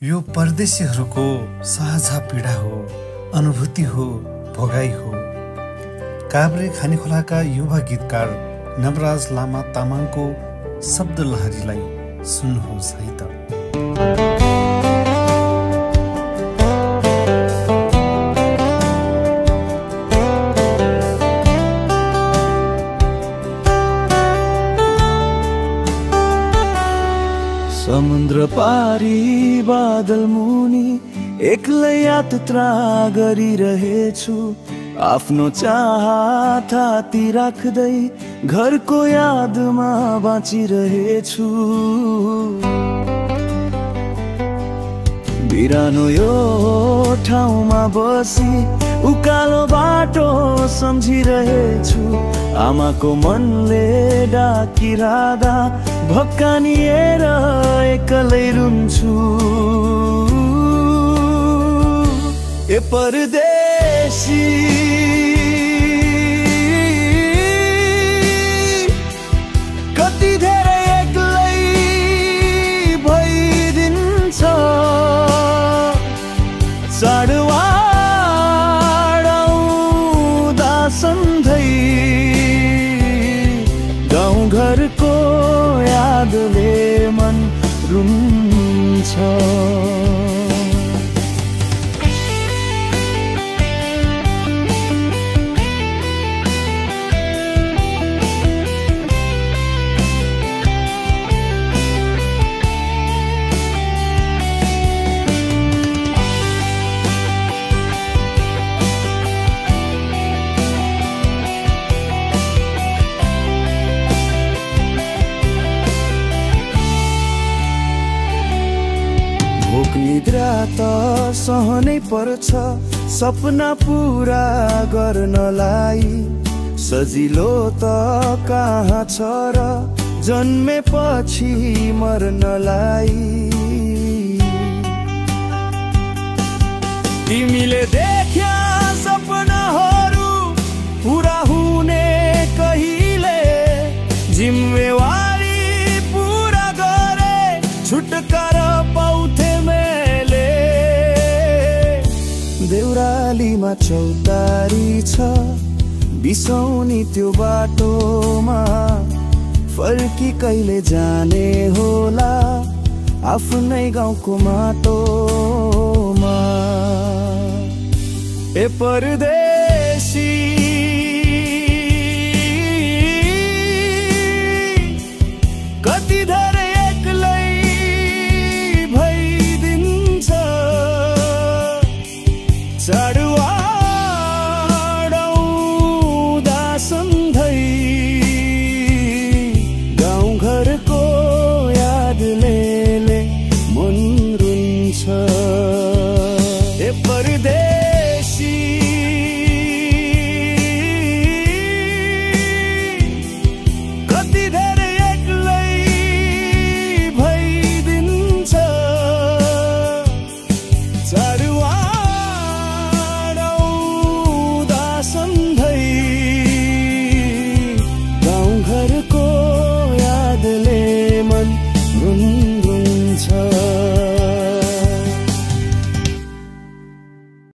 यो परदेशीहरूको साझा पीडा हो, अनुभूति हो, भोगाई हो। काभ्रे खानीखोलाका युवा गीतकार नवराज लामा तामाङको शब्द लहरीलाई सुन्नुहोस् है त। समुद्र पारी बादल मुनि एक्लै यात्रा गरिरहेछु, आफ्नो चाहत थाती राख्दै घरको यादमा बाँचिरहेछु। बिरानो यो ठाउँमा बसी उकालो बाटो सम्झिरहेछु, आमाको मनले डाकिरादा भक्कानिएर एक्लै रुन्छु। ए परदेशी कति धेरै एक्लै भइदिन्छ, चाडबाड आउँदा सधैँ गाउँघरको यादले मन रुन्छ। निद्रा त सहनै पर्छ, सपना पूरा गर्नलाई सजिलो त कहाँ छ र जन्मेपछि मर्नलाई। तिमीले देख्या सपनाहरू पूरा हुने कहिले, जिम्मेवारी पूरा गरे छुटकारा पाउँथे। देउरालीमा चौतारी छ, बिसाउनी त्यो बाटोमा फर्की कहिले जाने होला आफ्नै गाउँको माटोमा। ए परदेशी